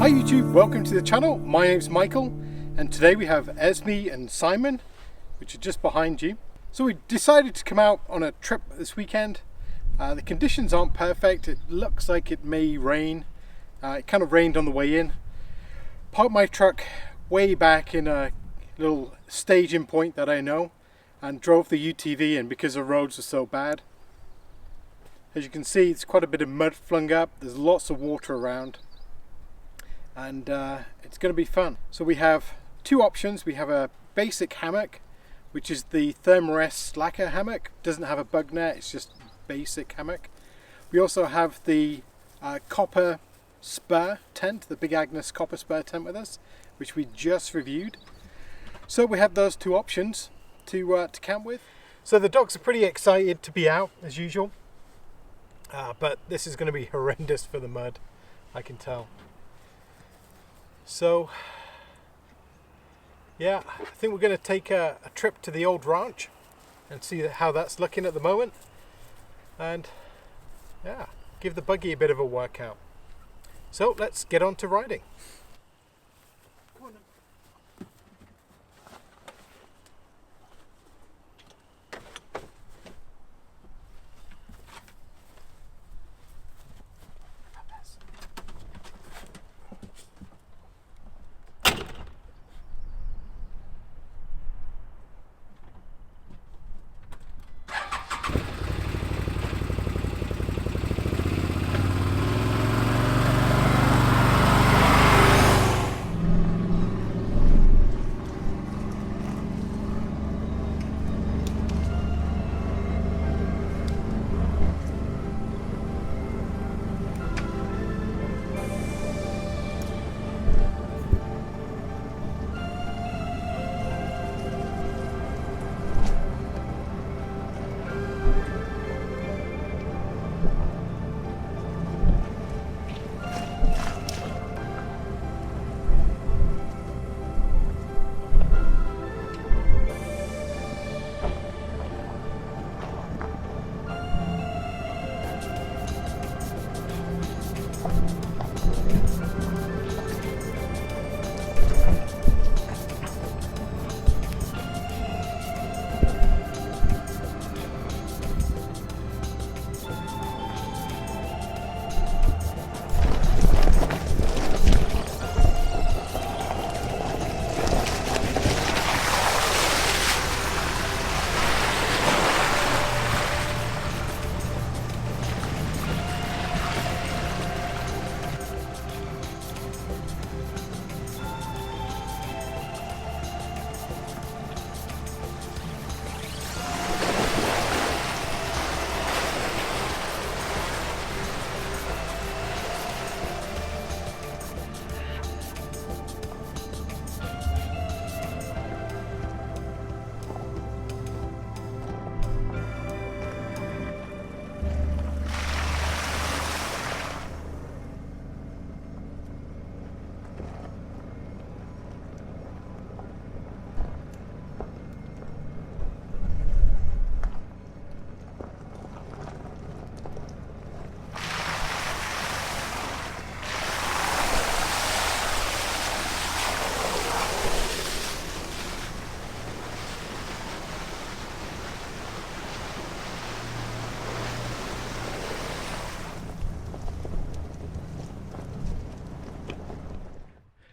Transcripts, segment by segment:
Hi YouTube, welcome to the channel. My name's Michael and today we have Esme and Simon, which are just behind you. So we decided to come out on a trip this weekend. The conditions aren't perfect. It looks like it may rain. It kind of rained on the way in. Parked my truck way back in a little staging point that I know and drove the UTV in because the roads are so bad. As you can see, it's quite a bit of mud flung up. There's lots of water around. And it's going to be fun. So we have two options. We have a basic hammock, which is the Thermarest Slacker hammock. Doesn't have a bug net, it's just basic hammock. We also have the copper spur tent, the Big Agnes copper spur tent with us, which we just reviewed. So we have those two options to camp with. So the dogs are pretty excited to be out as usual, but this is going to be horrendous for the mud, I can tell. So yeah, I think we're going to take a trip to the old ranch and see how that's looking at the moment, and yeah, give the buggy a bit of a workout. So let's get on to riding. Come on then.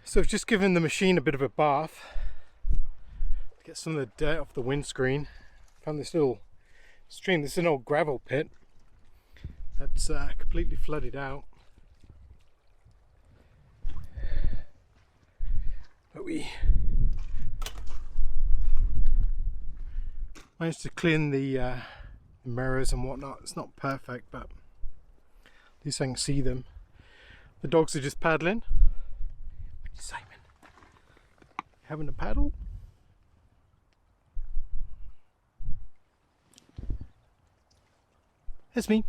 So I've just given the machine a bit of a bath to get some of the dirt off the windscreen. Found this little stream. This is an old gravel pit that's completely flooded out. But we managed to clean the mirrors and whatnot. It's not perfect, but at least I can see them. The dogs are just paddling. Simon, having a paddle? That's me.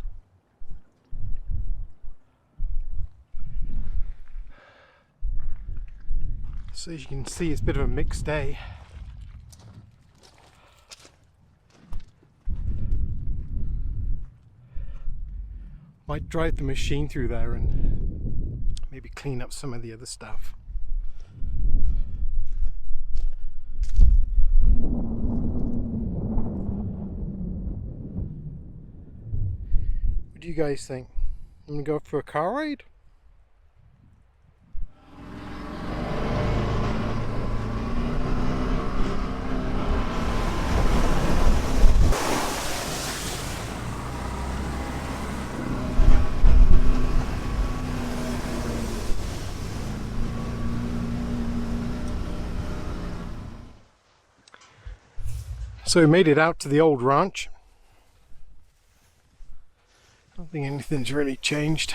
So as you can see, it's a bit of a mixed day. Might drive the machine through there and maybe clean up some of the other stuff. What do you guys think? I'm gonna go for a car ride? So we made it out to the old ranch. I don't think anything's really changed.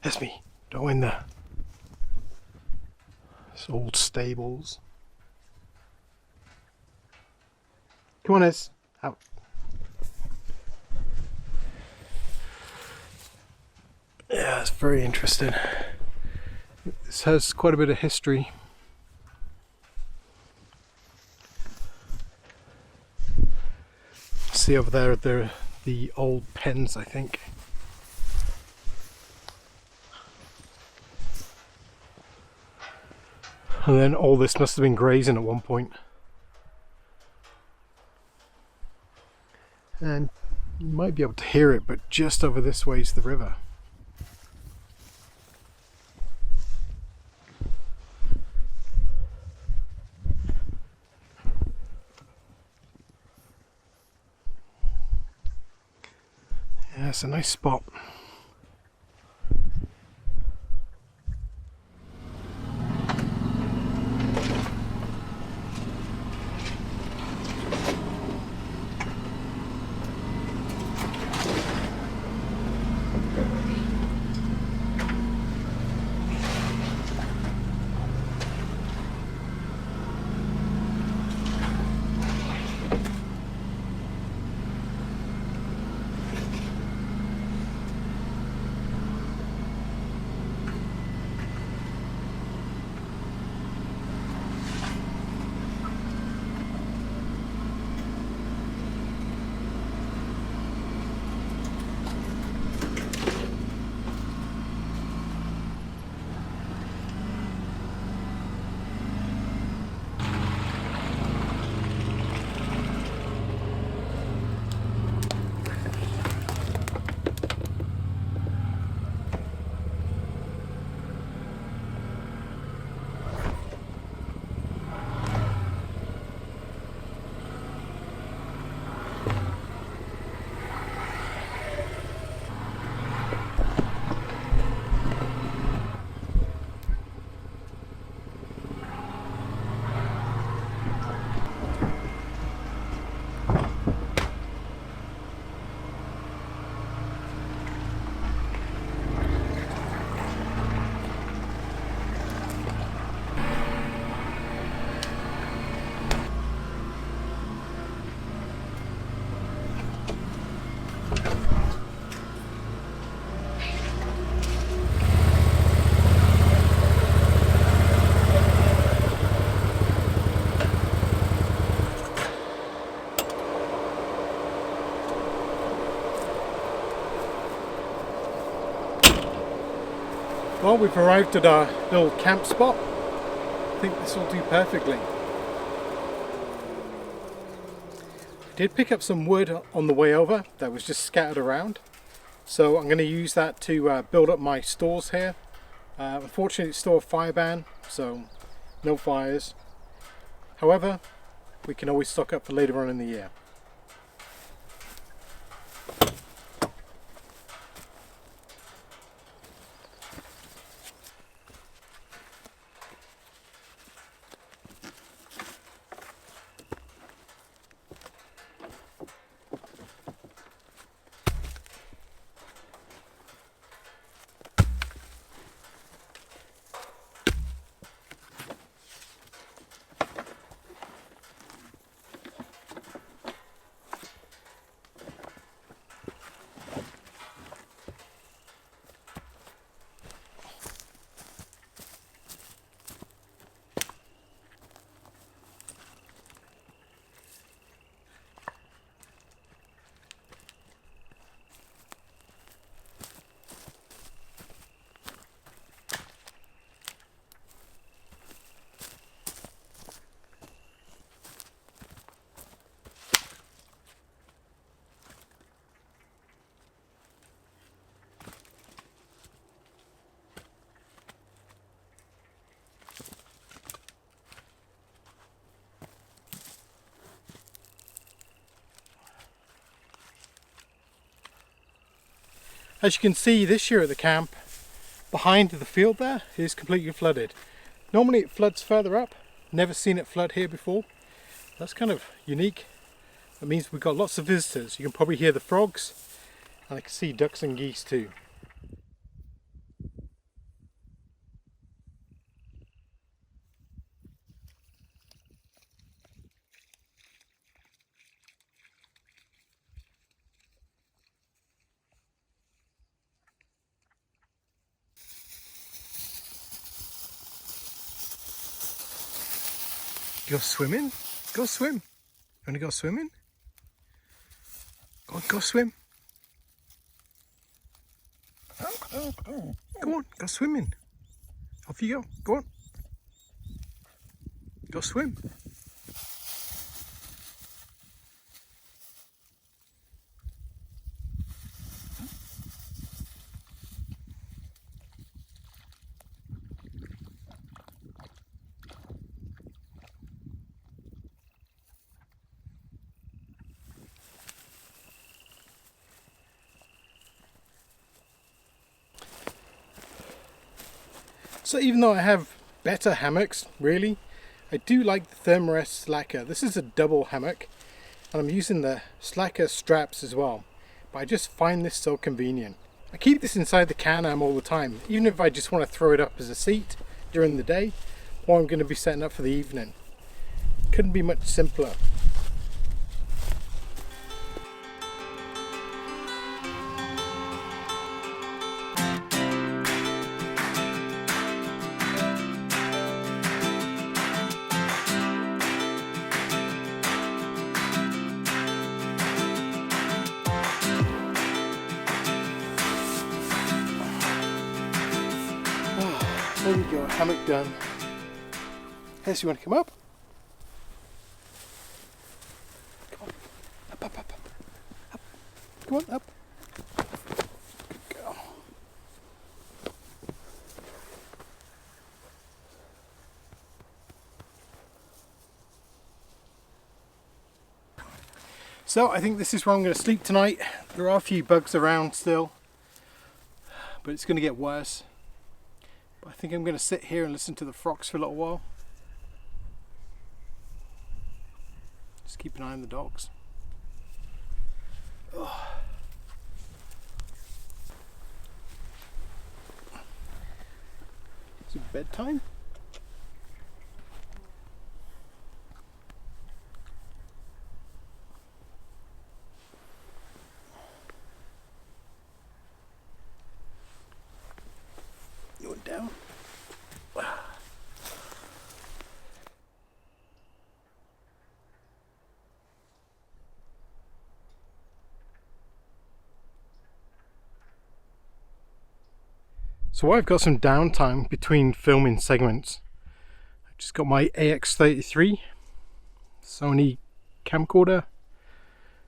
Esme, don't go in there. It's old stables. Come on, Es. Out. Yeah, it's very interesting. This has quite a bit of history. See over there, they're the old pens, I think. And then all this must have been grazing at one point. And you might be able to hear it, but just over this way is the river. Yeah, it's a nice spot. Well, we've arrived at our little camp spot. I think this will do perfectly. I did pick up some wood on the way over that was just scattered around. So I'm going to use that to build up my stores here. Unfortunately it's still a fire ban, so no fires. However, we can always stock up for later on in the year. As you can see this year at the camp, behind the field there is completely flooded. Normally it floods further up, never seen it flood here before. That's kind of unique. That means we've got lots of visitors. You can probably hear the frogs, and I can see ducks and geese too. Go swimming? Go swim. You want to go swimming? Go on, go swim. Go on, go swimming. Off you go. Go on. Go swim. So even though I have better hammocks, really, I do like the Thermarest Slacker. This is a double hammock, and I'm using the Slacker straps as well. But I just find this so convenient. I keep this inside the Can-Am all the time, even if I just want to throw it up as a seat during the day, or I'm going to be setting up for the evening. Couldn't be much simpler. There we go, hammock done. Yes, you want to come up? Come on, up, up, up, up, up. Come on, up. Good girl. So I think this is where I'm going to sleep tonight. There are a few bugs around still, but it's going to get worse. I think I'm going to sit here and listen to the frogs for a little while. Just keep an eye on the dogs. Oh. Is it bedtime? You went down. So I've got some downtime between filming segments. I've just got my AX33 Sony camcorder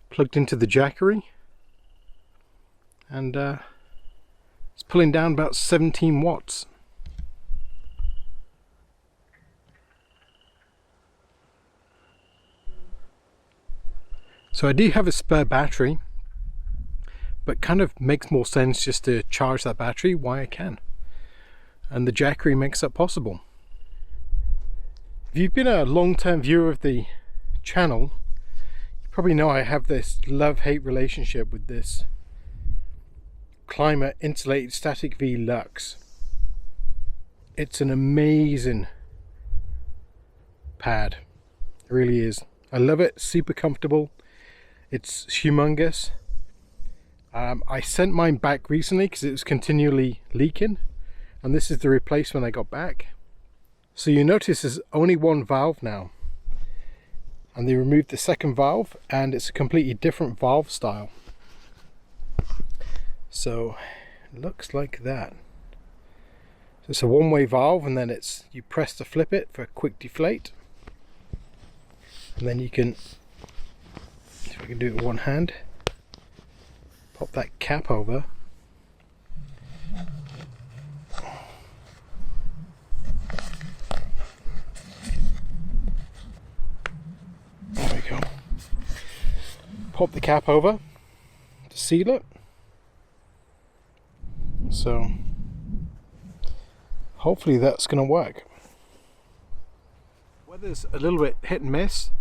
plugged into the Jackery, and it's pulling down about 17 watts. So I do have a spare battery, but kind of makes more sense just to charge that battery while I can. And the Jackery makes that possible. If you've been a long-term viewer of the channel, you probably know I have this love-hate relationship with this Climate Insulated Static V Lux. It's an amazing pad. It really is. I love it, super comfortable. It's humongous. I sent mine back recently because it was continually leaking, and this is the replacement I got back. So you notice there's only one valve now, and they removed the second valve, and it's a completely different valve style. So it looks like that. So it's a one-way valve, and then it's you press to flip it for a quick deflate, and then you can, if I can do it with one hand, pop that cap over. There we go. Pop the cap over to seal it. So hopefully that's going to work. Weather's a little bit hit and miss.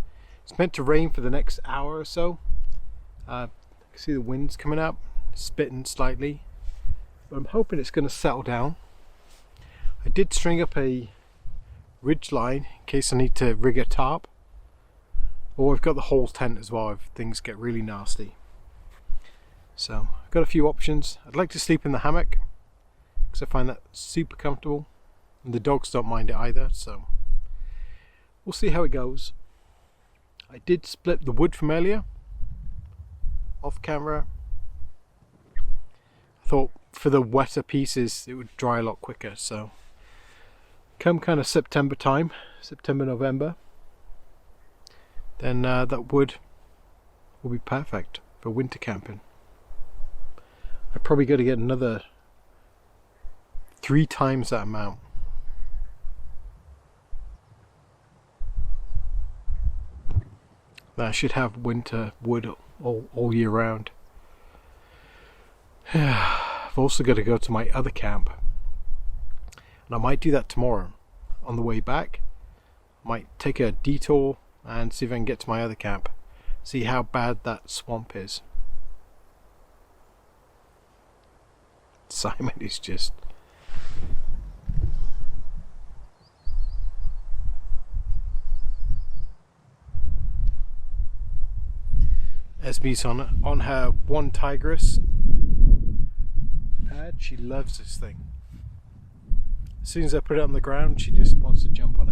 It's meant to rain for the next hour or so. I can see the wind's coming up, spitting slightly, but I'm hoping it's going to settle down. I did string up a ridge line in case I need to rig a tarp, or I've got the whole tent as well if things get really nasty. So I've got a few options. I'd like to sleep in the hammock because I find that super comfortable, and the dogs don't mind it either, so we'll see how it goes. I did split the wood from earlier off camera. I thought for the wetter pieces it would dry a lot quicker, so come kind of September time, September, November, then that wood will be perfect for winter camping. I probably got to get another 3 times that amount. I should have winter wood all year round. I've also got to go to my other camp, and I might do that tomorrow. On the way back, I might take a detour and see if I can get to my other camp, see how bad that swamp is. Simon is just... Esme's on her one Tigress pad. She loves this thing. As soon as I put it on the ground, she just wants to jump on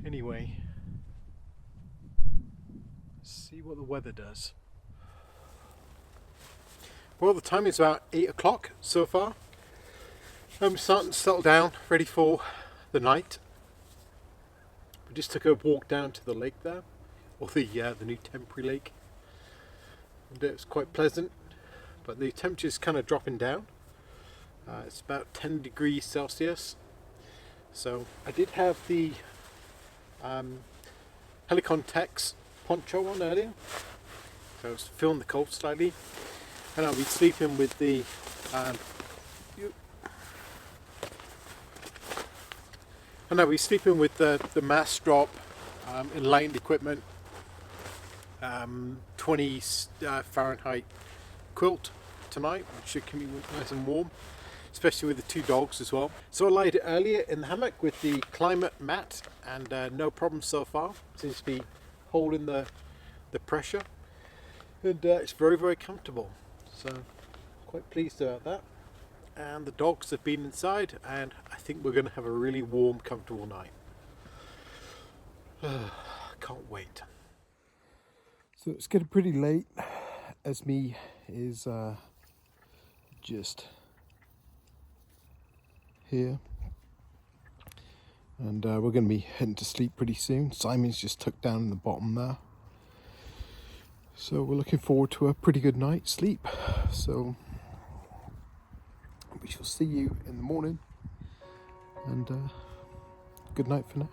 it. Anyway, let's see what the weather does. Well, the time is about 8 o'clock so far. I'm starting to settle down, ready for the night. We just took a walk down to the lake there, or the new temporary lake, and it was quite pleasant, but the temperature's kind of dropping down. It's about 10 degrees Celsius. So I did have the Helicon Tex poncho on earlier, so I was feeling the cold slightly, and I'll be sleeping with the mass drop enlightened equipment 20 Fahrenheit quilt tonight, which should keep me nice and warm, especially with the 2 dogs as well. So I laid earlier in the hammock with the climate mat, and no problem so far. Seems to be holding the pressure, and it's very, very comfortable. So quite pleased about that. And the dogs have been inside, and I think we're going to have a really warm, comfortable night. Can't wait. So it's getting pretty late. Esme is just here, and we're going to be heading to sleep pretty soon. Simon's just tucked down in the bottom there, so we're looking forward to a pretty good night's sleep. So we shall see you in the morning, and good night for now.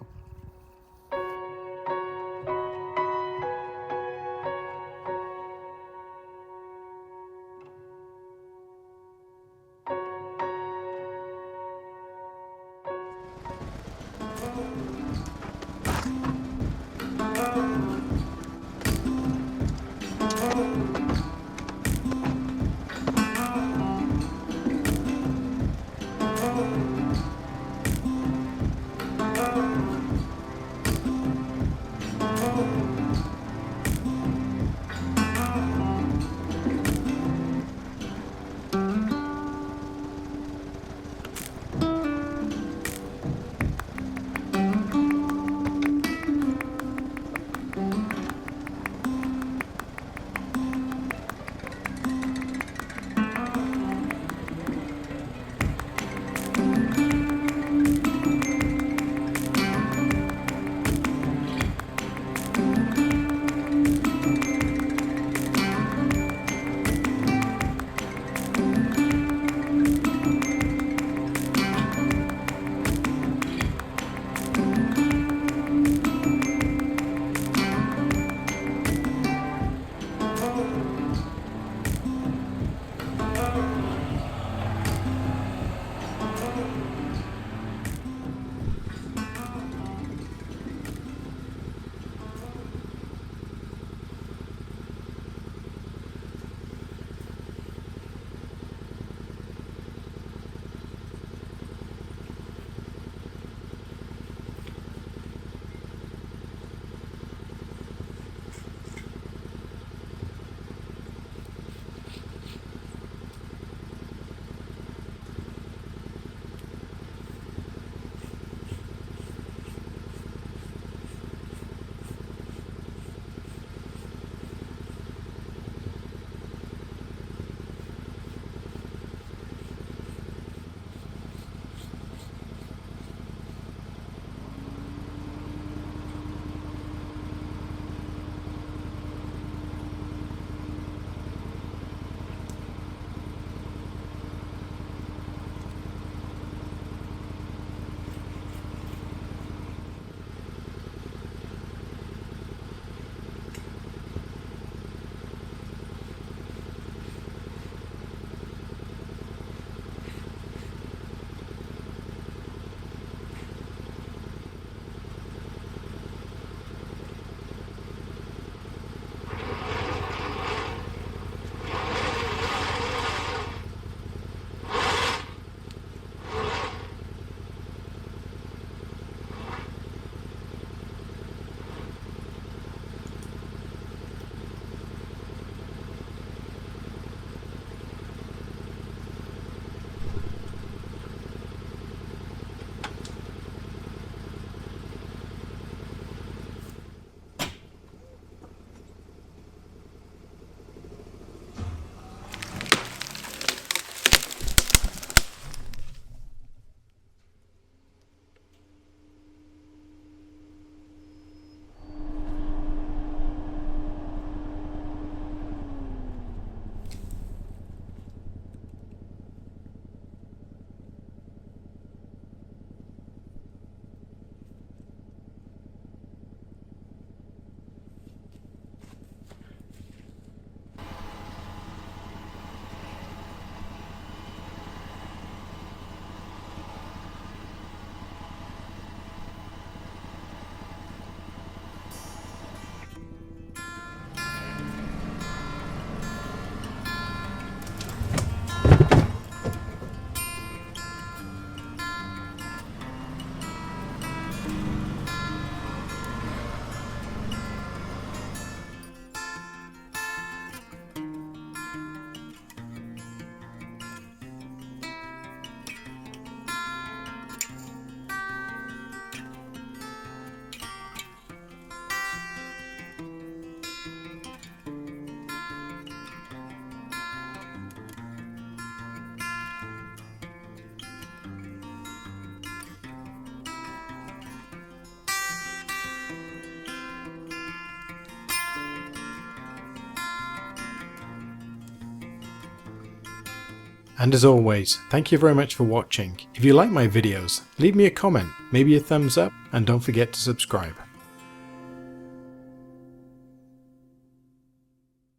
And as always, thank you very much for watching. If you like my videos, leave me a comment, maybe a thumbs up, and don't forget to subscribe.